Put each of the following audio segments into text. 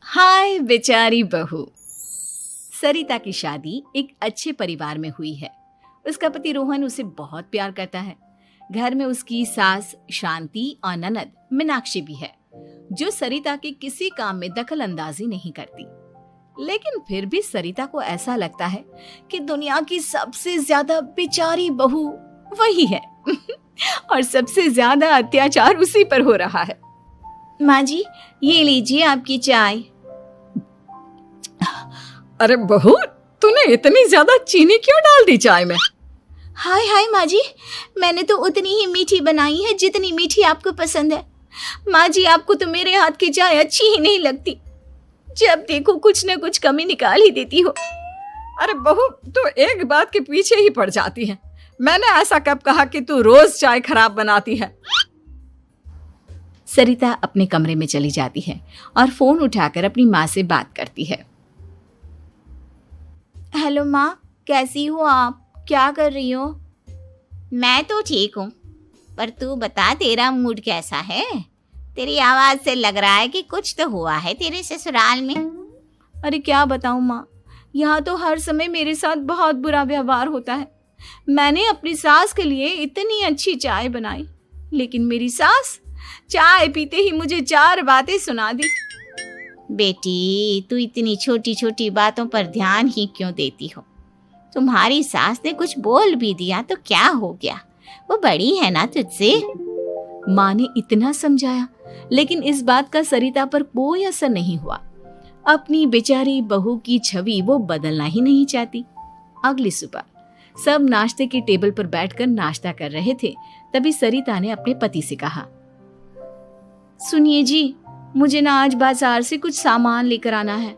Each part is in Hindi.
हाय बेचारी बहू। सरिता की शादी एक अच्छे परिवार में हुई है। उसका पति रोहन उसे बहुत प्यार करता है। घर में उसकी सास शांति और ननद मीनाक्षी भी है, जो सरिता के किसी काम में दखल अंदाजी नहीं करती। लेकिन फिर भी सरिता को ऐसा लगता है कि दुनिया की सबसे ज्यादा बेचारी बहू वही है और सबसे ज्यादा अत्याचार उसी पर हो रहा है। माँ जी, ये लीजिए आपकी चाय। अरे बहू, तूने इतनी ज्यादा चीनी क्यों डाल दी चाय में? हाय हाय माँ जी, मैंने तो उतनी ही मीठी बनाई है जितनी मीठी आपको पसंद है। माँ जी, आपको तो मेरे हाथ की चाय अच्छी ही नहीं लगती। जब देखो कुछ न कुछ कमी निकाल ही देती हो। अरे बहू, तू एक बात के पीछे ही पड़ जाती है। मैंने ऐसा कब कहा कि तू रोज चाय खराब बनाती है? सरिता अपने कमरे में चली जाती है और फोन उठाकर अपनी माँ से बात करती है। हेलो माँ, कैसी हो आप? क्या कर रही हो? मैं तो ठीक हूँ, पर तू बता, तेरा मूड कैसा है? तेरी आवाज से लग रहा है कि कुछ तो हुआ है तेरे ससुराल में। अरे क्या बताऊँ माँ, यहाँ तो हर समय मेरे साथ बहुत बुरा व्यवहार होता है। मैंने अपनी सास के लिए इतनी अच्छी चाय बनाई, लेकिन मेरी सास चाय पीते ही मुझे 4 बातें सुना दी। बेटी, तू इतनी छोटी छोटी बातों पर ध्यान ही क्यों देती हो? तुम्हारी सास ने कुछ बोल भी दिया तो क्या हो गया, वो बड़ी है ना तुझसे। माँ ने इतना समझाया, लेकिन इस बात का सरिता पर कोई असर नहीं हुआ। अपनी बेचारी बहू की छवि वो बदलना ही नहीं चाहती। अगली सुबह सब नाश्ते की टेबल पर बैठकर नाश्ता कर रहे थे, तभी सरिता ने अपने पति से कहा, सुनिए जी, मुझे ना आज बाजार से कुछ सामान लेकर आना है।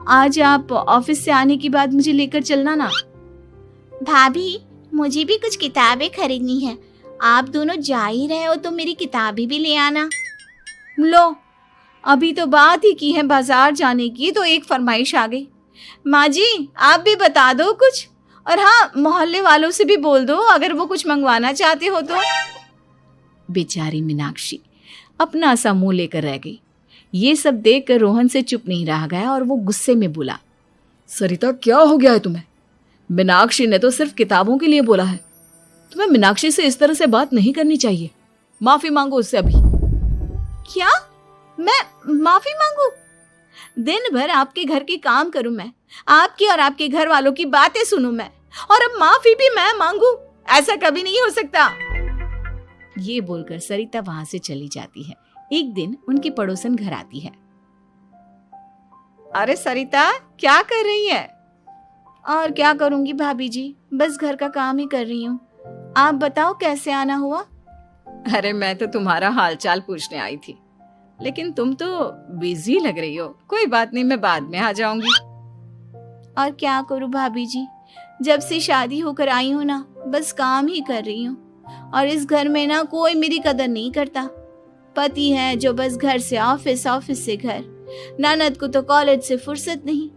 आज आप ऑफिस से आने के बाद मुझे लेकर चलना ना। भाभी, मुझे भी कुछ किताबें खरीदनी है। आप दोनों जा ही रहे हो तो मेरी किताबें भी ले आना। लो, अभी तो बात ही की है बाजार जाने की, तो एक फरमाइश आ गई। माँ जी, आप भी बता दो कुछ, और हाँ, मोहल्ले वालों से भी बोल दो अगर वो कुछ मंगवाना चाहते हो तो। बेचारी मीनाक्षी अपना सा मुंह लेकर रह गई। ये सब देखकर रोहन से चुप नहीं रह गया और वो गुस्से में बोला, सरिता, क्या हो गया है तुम्हें? मीनाक्षी ने तो सिर्फ किताबों के लिए बोला है। तुम्हें मीनाक्षी से इस तरह से बात नहीं करनी चाहिए। माफी मांगो उससे अभी। क्या? मैं माफी मांगू? दिन भर आपके घर के काम करूं मैं, आपकी और आपके घर वालों की बातें सुनूं मैं, और अब माफी भी मैं मांगू? ऐसा कभी नहीं हो सकता। ये बोलकर सरिता वहां से चली जाती है। एक दिन उनकी पड़ोसन घर आती है। अरे सरिता, क्या कर रही है? और क्या करूंगी भाभी जी, बस घर का काम ही कर रही हूँ। आप बताओ कैसे आना हुआ? अरे मैं तो तुम्हारा हालचाल पूछने आई थी, लेकिन तुम तो बिजी लग रही हो। कोई बात नहीं, मैं बाद में आ जाऊंगी। और क्या करूं भाभी जी, जब से शादी होकर आई हूँ ना, बस काम ही कर रही हूँ। और इस घर में ना कोई मेरी कदर नहीं करता। पति है जो बस घर से ऑफिस, ऑफिस से घर। ननद को तो कॉलेज से फुर्सत नहीं।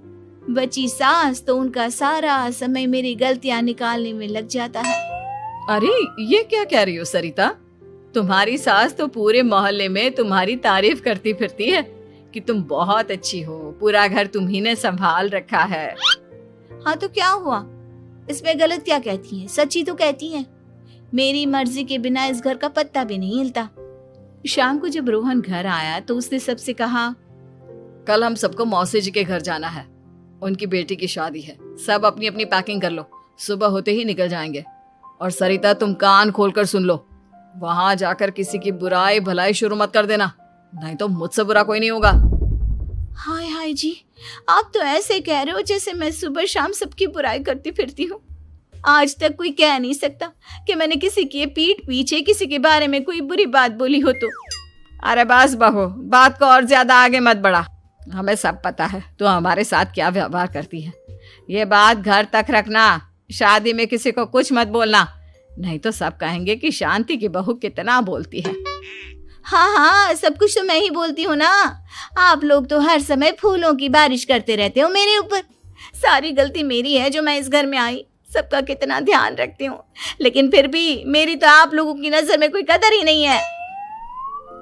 बची सास तो उनका सारा समय मेरी गलतियां निकालने में लग जाता है। अरे ये क्या कह रही हो सरिता? तुम्हारी सास तो पूरे मोहल्ले में तुम्हारी तारीफ करती फिरती है कि तुम बहुत अच्छी हो, पूरा घर तुम्ही ने संभाल रखा है। हाँ तो क्या हुआ, इसमें गलत क्या कहती है? सच्ची तो कहती है। मेरी मर्जी के बिना इस घर का पत्ता भी नहीं हिलता। शाम को जब रोहन घर आया तो उसने सबसे कहा, कल हम सबको मौसी जी के घर जाना है। उनकी बेटी की शादी है। सब अपनी अपनी पैकिंग कर लो, सुबह होते ही निकल जाएंगे। और सरिता, तुम कान खोलकर सुन लो, वहां जाकर किसी की बुराई भलाई शुरू मत कर देना, नहीं तो मुझसे बुरा कोई नहीं होगा। हाय हाय जी, आप तो ऐसे कह रहे हो जैसे मैं सुबह शाम सबकी बुराई करती फिरती हूँ। आज तक कोई कह नहीं सकता कि मैंने किसी की पीठ पीछे किसी के बारे में कोई बुरी बात बोली हो तो। अरे बस बहू, बात को और ज्यादा आगे मत बढ़ा। हमें सब पता है तू हमारे साथ क्या व्यवहार करती है। ये बात घर तक रखना, शादी में किसी को कुछ मत बोलना, नहीं तो सब कहेंगे कि शांति की बहू कितना बोलती है। हाँ हाँ, सब कुछ तो मैं ही बोलती हूँ ना। आप लोग तो हर समय फूलों की बारिश करते रहते हो मेरे ऊपर। सारी गलती मेरी है जो मैं इस घर में आई। सबका कितना ध्यान रखती हूँ, लेकिन फिर भी मेरी तो आप लोगों की नजर में कोई कदर ही नहीं है।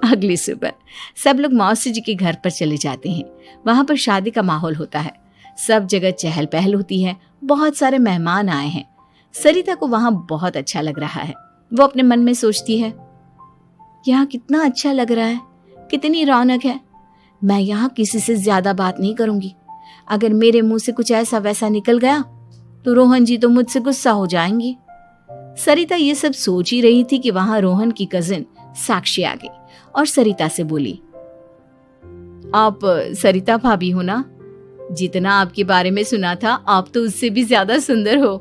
अगली सुबह सब लोग मौसी जी के घर पर चले जाते हैं। वहां पर शादी का माहौल होता है, सब जगह चहल पहल होती है, बहुत सारे मेहमान आए हैं। सरिता को वहां बहुत अच्छा लग रहा है। वो अपने मन में सोचती है, यहाँ कितना अच्छा लग रहा है, कितनी रौनक है। मैं यहाँ किसी से ज्यादा बात नहीं करूंगी। अगर मेरे मुंह से कुछ ऐसा वैसा निकल गया तो रोहन जी तो मुझसे गुस्सा हो जाएंगी। सरिता ये सब सोच ही रही थी कि वहां रोहन की कजिन साक्षी आ गई और सरिता से बोली, आप सरिता भाभी हो ना? जितना आपके बारे में सुना था आप तो उससे भी ज्यादा सुंदर हो।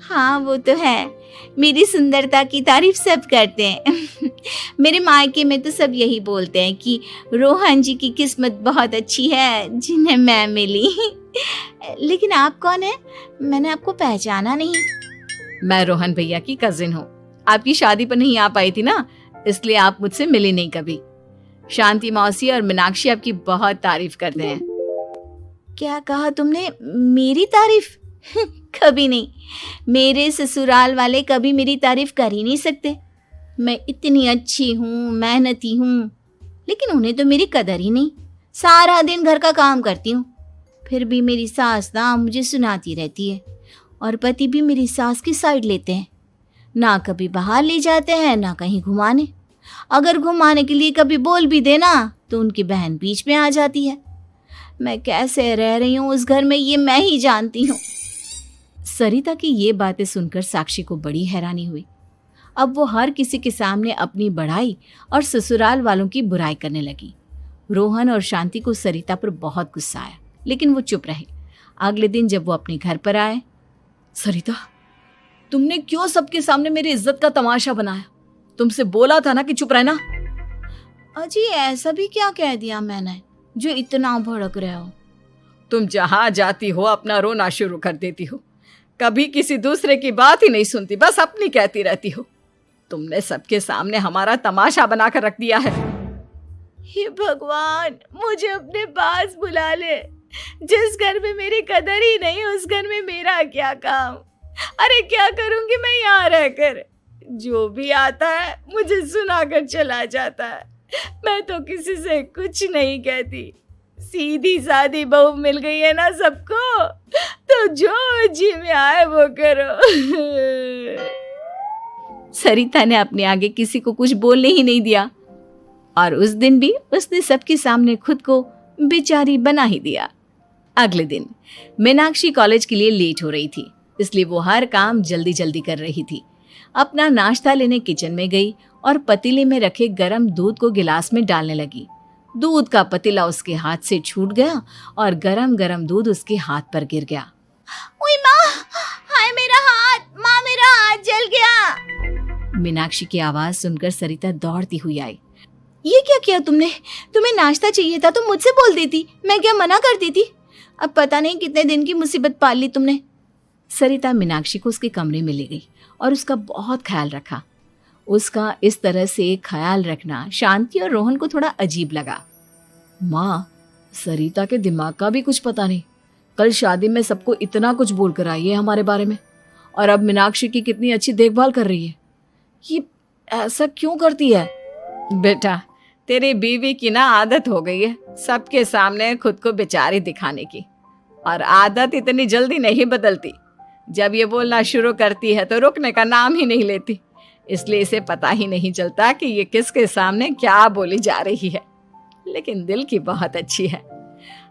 हाँ वो तो है, मेरी सुंदरता की तारीफ सब करते हैं। मेरे मायके में तो सब यही बोलते हैं कि रोहन जी की किस्मत बहुत अच्छी है जिन्हें मैं मिली। लेकिन आप कौन है? मैंने आपको पहचाना नहीं। मैं रोहन भैया की कजिन हूँ। आपकी शादी पर नहीं आ पाई थी ना, इसलिए आप मुझसे मिली नहीं कभी। शांति मौसी और मीनाक्षी आपकी बहुत तारीफ करते हैं। क्या कहा तुमने? मेरी तारीफ? कभी नहीं। मेरे ससुराल वाले कभी मेरी तारीफ कर ही नहीं सकते। मैं इतनी अच्छी हूँ, मेहनती हूँ, लेकिन उन्हें तो मेरी कदर ही नहीं। सारा दिन घर का काम करती हूँ, फिर भी मेरी सास ना मुझे सुनाती रहती है और पति भी मेरी सास की साइड लेते हैं। ना कभी बाहर ले जाते हैं ना कहीं घुमाने। अगर घुमाने के लिए कभी बोल भी देना तो उनकी बहन बीच में आ जाती है। मैं कैसे रह रही हूँ उस घर में ये मैं ही जानती हूँ। सरिता की ये बातें सुनकर साक्षी को बड़ी हैरानी हुई। अब वो हर किसी के सामने अपनी बढ़ाई और ससुराल वालों की बुराई करने लगी। रोहन और शांति को सरिता पर बहुत गुस्सा आया, लेकिन वो चुप रहे। अगले दिन जब वो अपने घर पर आए, सरिता, तुमने क्यों सबके सामने मेरी इज्जत का तमाशा बनाया? तुमसे बोला था ना कि चुप रहना। अजी ऐसा भी क्या कह दिया मैंने जो इतना भड़क रहे हो? तुम जहां जाती हो अपना रोना शुरू कर देती हो, कभी किसी दूसरे की बात ही नहीं सुनती, बस अपनी कहती रहती हो। तुमने सबके सामने हमारा तमाशा बनाकर रख दिया है। हे भगवान, मुझे अपने पास बुला ले। जिस घर में मेरी कदर ही नहीं उस घर में मेरा क्या काम? अरे क्या करूंगी मैं यहाँ रहकर? जो भी आता है मुझे सुनाकर चला जाता है। मैं तो किसी से कुछ नहीं कहती। सीधी सादी बहू मिल गई है ना सबको, तो जो जी में आए वो करो। सरिता ने अपने आगे किसी को कुछ बोलने ही नहीं दिया और उस दिन भी उसने सबके सामने खुद को बेचारी बना ही दिया। अगले दिन मीनाक्षी कॉलेज के लिए लेट हो रही थी, इसलिए वो हर काम जल्दी जल्दी कर रही थी। अपना नाश्ता लेने किचन में गई और पतीले में रखे गरम दूध को गिलास में डालने लगी। दूध का पतीला उसके हाथ से छूट गया और गरम गरम दूध उसके हाथ पर गिर गया। ओए माँ, हाय मेरा हाथ, माँ मेरा हाथ जल गया। मीनाक्षी की आवाज सुनकर सरिता दौड़ती हुई आई। ये क्या किया तुमने? तुम्हें नाश्ता चाहिए था तो मुझसे बोल देती, मैं क्या मना करती थी? अब पता नहीं कितने दिन की मुसीबत पाल ली तुमने। सरिता मीनाक्षी को उसके कमरे में ले गई और उसका बहुत ख्याल रखा। उसका इस तरह से ख्याल रखना शांति और रोहन को थोड़ा अजीब लगा। माँ, सरिता के दिमाग का भी कुछ पता नहीं। कल शादी में सबको इतना कुछ बोल कर आई है हमारे बारे में, और अब मीनाक्षी की कितनी अच्छी देखभाल कर रही है। ये ऐसा क्यों करती है? बेटा, तेरी बीवी की ना आदत हो गई है सबके सामने खुद को बेचारी दिखाने की, और आदत इतनी जल्दी नहीं बदलती। जब ये बोलना शुरू करती है तो रुकने का नाम ही नहीं लेती, इसलिए इसे पता ही नहीं चलता कि ये किसके सामने क्या बोली जा रही है। लेकिन दिल की बहुत अच्छी है।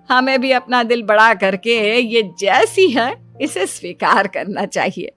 हमें भी अपना दिल बड़ा करके ये जैसी है इसे स्वीकार करना चाहिए।